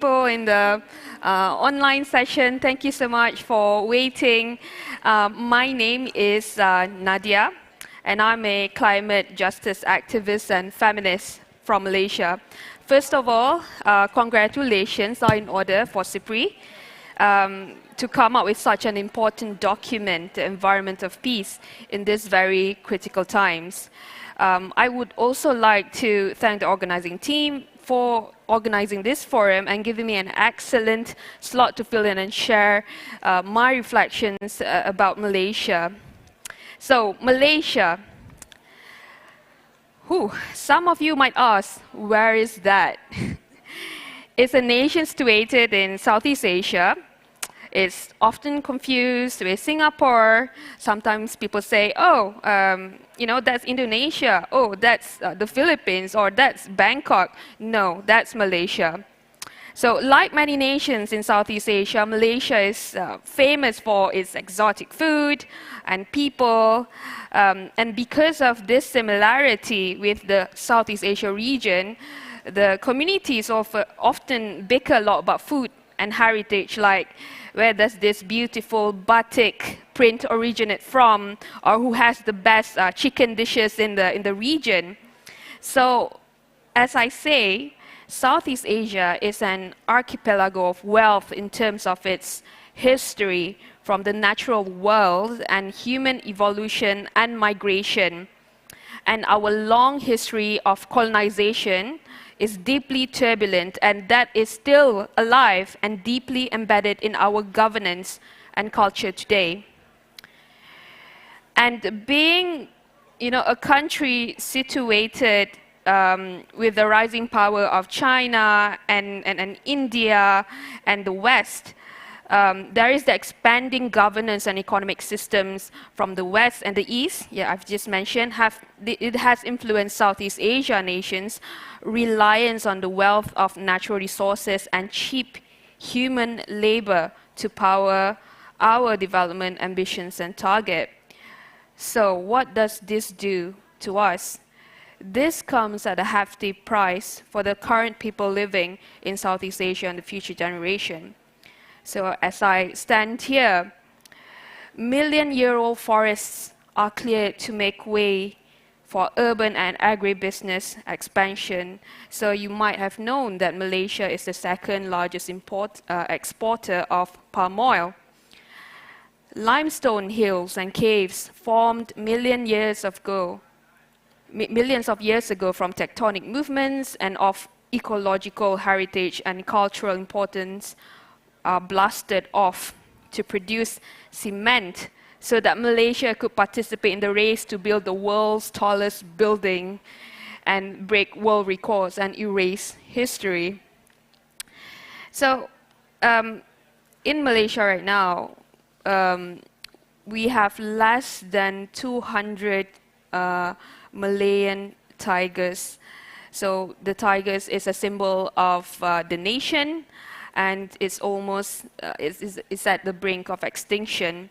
people in the online session. Thank you so much for waiting. My name is Nadiah, and I'm a climate justice activist and feminist from Malaysia. First of all, congratulations are in order for CIPRI to come up with such an important document, the environment of peace, in these very critical times. I would also like to thank the organizing team for organizing this forum and giving me an excellent slot to fill in and share my reflections about Malaysia. So, Malaysia. Some of you might ask, where is that? It's a nation situated in Southeast Asia. It's often confused with Singapore. Sometimes people say, oh, that's Indonesia. Oh, that's the Philippines, or that's Bangkok. No, that's Malaysia. So like many nations in Southeast Asia, Malaysia is famous for its exotic food and people. And because of this similarity with the Southeast Asia region, the communities often bicker a lot about food and heritage, like where does this beautiful batik print originate from, or who has the best chicken dishes in the region. So, as I say, Southeast Asia is an archipelago of wealth in terms of its history from the natural world and human evolution and migration. And our long history of colonization is deeply turbulent, and that is still alive and deeply embedded in our governance and culture today. And being, a country situated with the rising power of China and India and the West, there is the expanding governance and economic systems from the West and the East, I've just mentioned, it has influenced Southeast Asia nations' reliance on the wealth of natural resources and cheap human labor to power our development ambitions and target. So what does this do to us? This comes at a hefty price for the current people living in Southeast Asia and the future generation. So as I stand here, million-year-old forests are cleared to make way for urban and agribusiness expansion. So you might have known that Malaysia is the second largest exporter of palm oil. Limestone hills and caves formed millions of years ago from tectonic movements and of ecological heritage and cultural importance are blasted off to produce cement so that Malaysia could participate in the race to build the world's tallest building and break world records and erase history. So in Malaysia right now, we have less than 200 Malayan tigers. So the tigers is a symbol of the nation, and it's almost it's at the brink of extinction.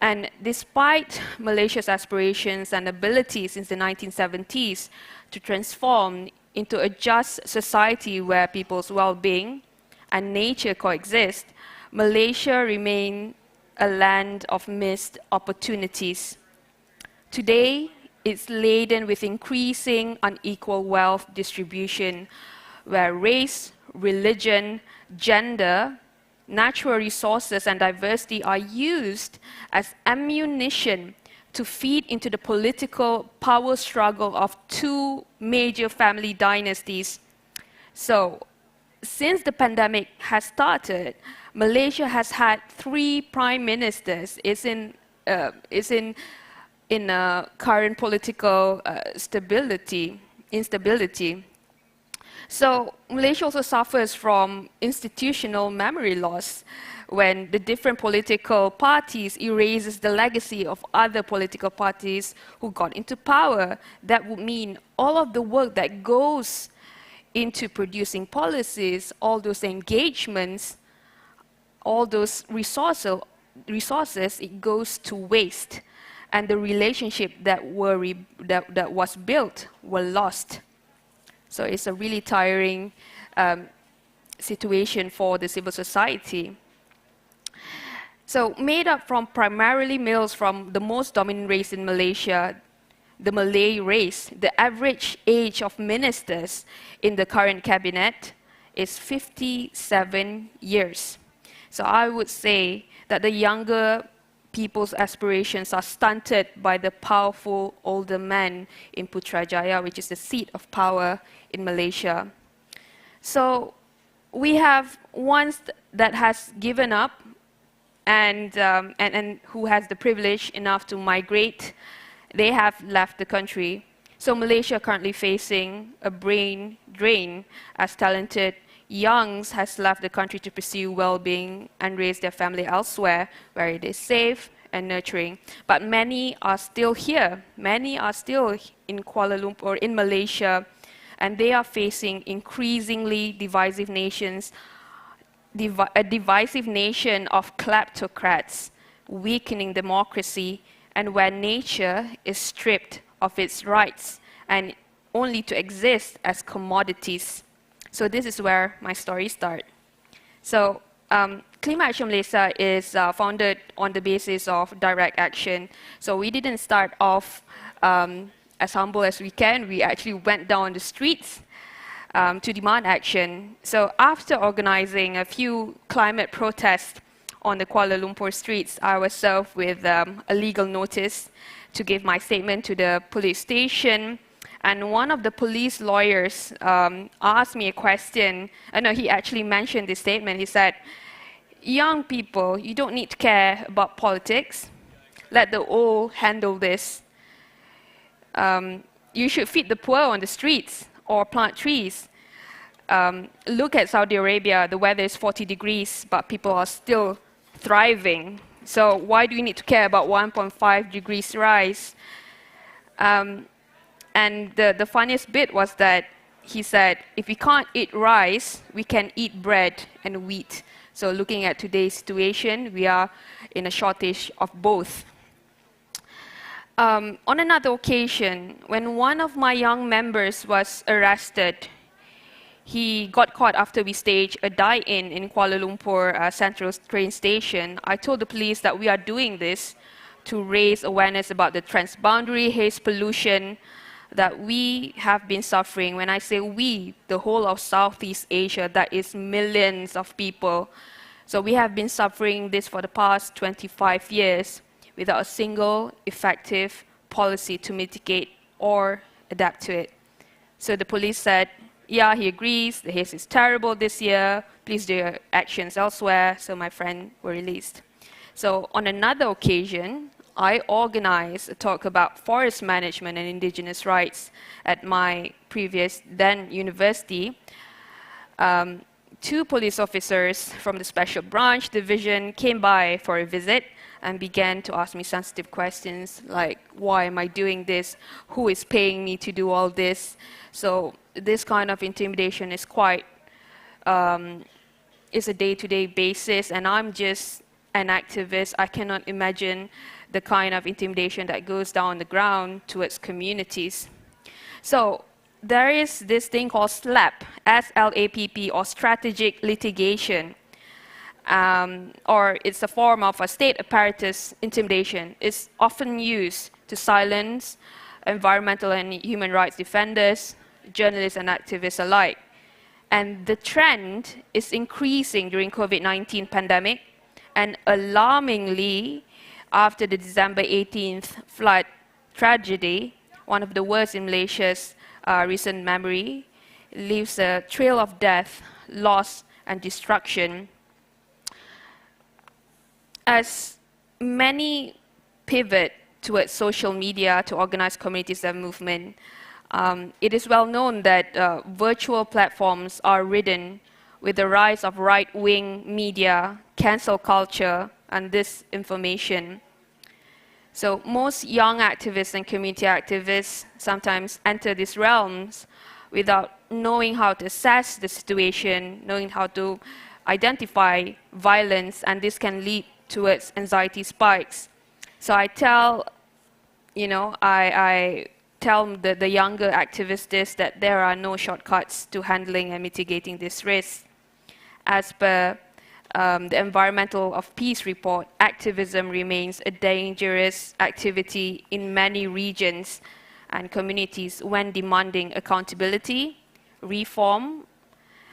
And despite Malaysia's aspirations and ability since the 1970s to transform into a just society where people's well-being and nature coexist, Malaysia remains a land of missed opportunities. Today, it's laden with increasing unequal wealth distribution, where race, religion, gender, natural resources, and diversity are used as ammunition to feed into the political power struggle of two major family dynasties. So, since the pandemic has started, Malaysia has had 3 prime ministers. It's in current political instability. So Malaysia also suffers from institutional memory loss when the different political parties erases the legacy of other political parties who got into power. That would mean all of the work that goes into producing policies, all those engagements, all those resources, it goes to waste. And the relationship that was built were lost. So it's a really tiring situation for the civil society. So made up from primarily males from the most dominant race in Malaysia, the Malay race, the average age of ministers in the current cabinet is 57 years. So I would say that the younger people's aspirations are stunted by the powerful older men in Putrajaya, which is the seat of power in Malaysia. So we have one that has given up and who has the privilege enough to migrate. They have left the country. So Malaysia currently facing a brain drain as talented youngs has left the country to pursue well-being and raise their family elsewhere where it is safe and nurturing. But many are still here. Many are still in Kuala Lumpur or in Malaysia, and they are facing increasingly divisive nations, a divisive nation of kleptocrats, weakening democracy, and where nature is stripped of its rights and only to exist as commodities. So this is where my story starts. So Klima Action Malaysia is founded on the basis of direct action. So we didn't start off as humble as we can. We actually went down the streets to demand action. So after organizing a few climate protests on the Kuala Lumpur streets, I was served with a legal notice to give my statement to the police station. And one of the police lawyers asked me a question. No, he actually mentioned this statement. He said, "Young people, you don't need to care about politics. Let the old handle this. You should feed the poor on the streets or plant trees. Look at Saudi Arabia. The weather is 40 degrees, but people are still thriving. So why do we need to care about 1.5 degrees rise?" And the funniest bit was that he said, if we can't eat rice, we can eat bread and wheat. So looking at today's situation, we are in a shortage of both. On another occasion, when one of my young members was arrested, he got caught after we staged a die-in in Kuala Lumpur Central train station. I told the police that we are doing this to raise awareness about the transboundary haze pollution that we have been suffering. When I say we, the whole of Southeast Asia, that is millions of people. So we have been suffering this for the past 25 years without a single effective policy to mitigate or adapt to it. So the police said, yeah, he agrees, the haze is terrible this year, please do your actions elsewhere. So my friend were released. So on another occasion, I organized a talk about forest management and indigenous rights at my previous then university. Two police officers from the Special Branch Division came by for a visit and began to ask me sensitive questions like, why am I doing this? Who is paying me to do all this? So this kind of intimidation is quite, is a day-to-day basis, and I'm just an activist. I cannot imagine the kind of intimidation that goes down on the ground towards communities. So there is this thing called SLAP, S-L-A-P-P, or strategic litigation, or it's a form of a state apparatus intimidation. It's often used to silence environmental and human rights defenders, journalists and activists alike. And the trend is increasing during COVID-19 pandemic, and alarmingly, after the December 18th flood tragedy, one of the worst in Malaysia's recent memory, leaves a trail of death, loss, and destruction. As many pivot towards social media to organize communities and movement, it is well known that virtual platforms are ridden with the rise of right-wing media, cancel culture, and disinformation. So most young activists and community activists sometimes enter these realms without knowing how to assess the situation, knowing how to identify violence, and this can lead towards anxiety spikes. So I tell, I tell the younger activists this, that there are no shortcuts to handling and mitigating this risk. As per the Environmental of Peace report, activism remains a dangerous activity in many regions and communities when demanding accountability, reform,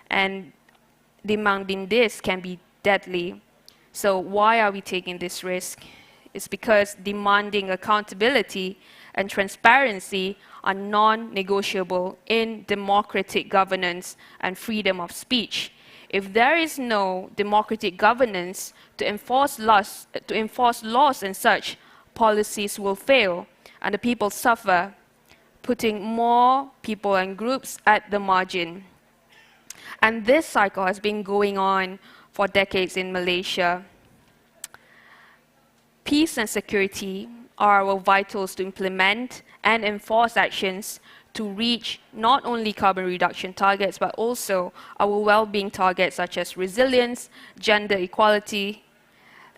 and demanding this can be deadly. So why are we taking this risk? It's because demanding accountability and transparency are non-negotiable in democratic governance and freedom of speech. If there is no democratic governance to enforce laws and such, policies will fail and the people suffer, putting more people and groups at the margin. And this cycle has been going on for decades in Malaysia. Peace and security are our vitals to implement and enforce actions to reach not only carbon reduction targets, but also our well-being targets such as resilience, gender equality,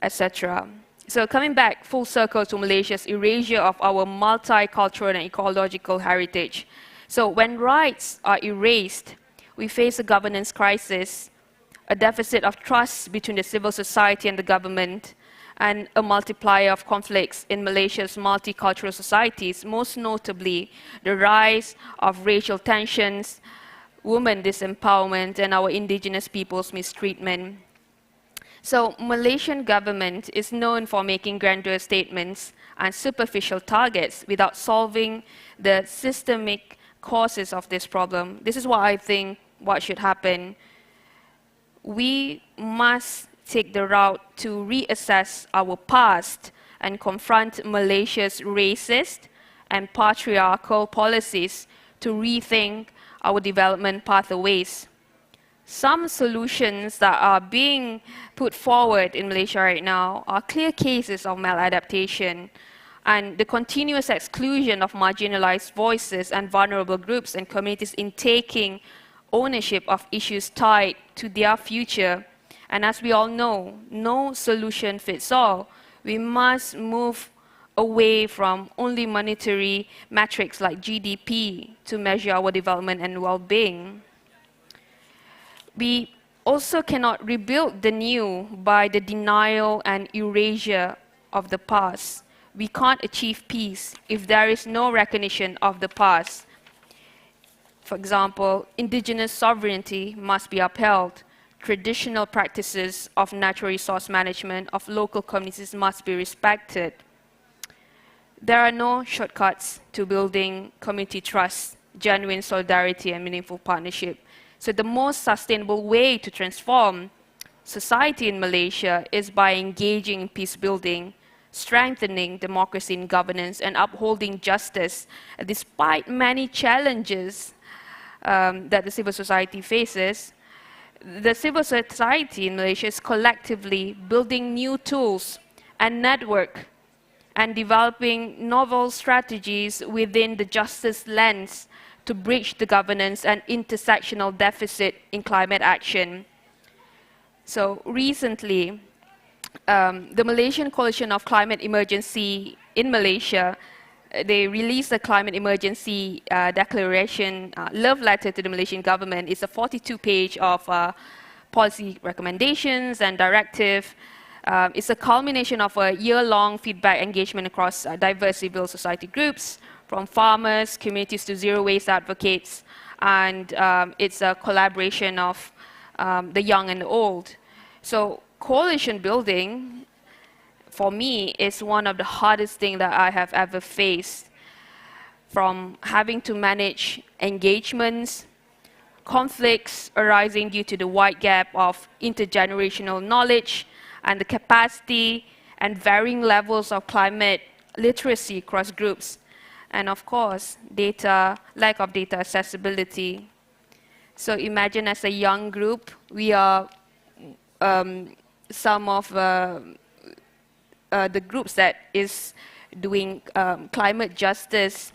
etc. So coming back full circle to Malaysia's erasure of our multicultural and ecological heritage. So when rights are erased, we face a governance crisis, a deficit of trust between the civil society and the government, and a multiplier of conflicts in Malaysia's multicultural societies, most notably the rise of racial tensions, women disempowerment, and our indigenous people's mistreatment. So Malaysian government is known for making grandeur statements and superficial targets without solving the systemic causes of this problem. This is what I think what should happen. We must take the route to reassess our past and confront Malaysia's racist and patriarchal policies to rethink our development pathways. Some solutions that are being put forward in Malaysia right now are clear cases of maladaptation, and the continuous exclusion of marginalized voices and vulnerable groups and communities in taking ownership of issues tied to their future. And as we all know, no solution fits all. We must move away from only monetary metrics like GDP to measure our development and well-being. We also cannot rebuild the new by the denial and erasure of the past. We can't achieve peace if there is no recognition of the past. For example, indigenous sovereignty must be upheld. Traditional practices of natural resource management of local communities must be respected. There are no shortcuts to building community trust, genuine solidarity, and meaningful partnership. So the most sustainable way to transform society in Malaysia is by engaging in peace building, strengthening democracy and governance, and upholding justice, despite many challenges that the civil society faces. The civil society in Malaysia is collectively building new tools and network and developing novel strategies within the justice lens to bridge the governance and intersectional deficit in climate action. So recently, the Malaysian Coalition of Climate Emergency in Malaysia, they released a climate emergency declaration, love letter to the Malaysian government. It's a 42-page of policy recommendations and directive. It's a culmination of a year-long feedback engagement across diverse civil society groups, from farmers, communities to zero waste advocates, and it's a collaboration of the young and the old. So coalition building, for me, is one of the hardest things that I have ever faced, from having to manage engagements, conflicts arising due to the wide gap of intergenerational knowledge and the capacity and varying levels of climate literacy across groups, and of course, lack of data accessibility. So imagine as a young group, we are some of the groups that is doing climate justice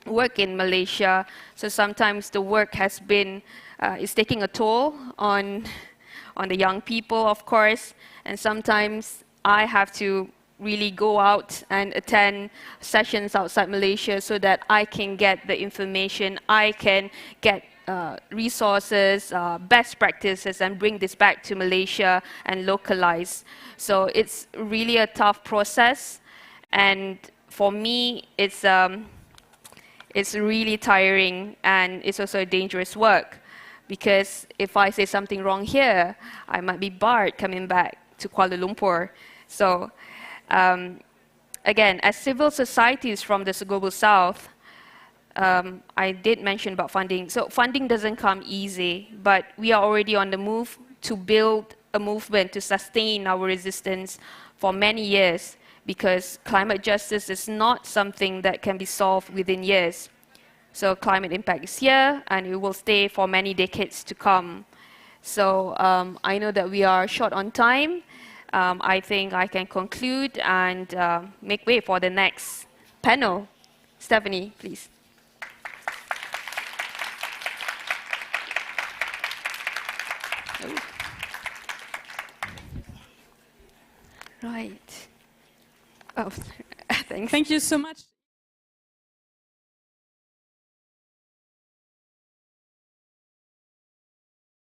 work in Malaysia. So sometimes the work has been, is taking a toll on the young people, of course, and sometimes I have to really go out and attend sessions outside Malaysia so that I can get the information, I can get resources, best practices, and bring this back to Malaysia and localize. So it's really a tough process, and for me, it's really tiring, and it's also a dangerous work, because if I say something wrong here, I might be barred coming back to Kuala Lumpur. So again, as civil societies from the Global South, I did mention about funding. So funding doesn't come easy, but we are already on the move to build a movement to sustain our resistance for many years, because climate justice is not something that can be solved within years. So climate impact is here, and it will stay for many decades to come. So I know that we are short on time. I think I can conclude and make way for the next panel. Stephanie, please. Right. Oh, thanks. Thank you so much.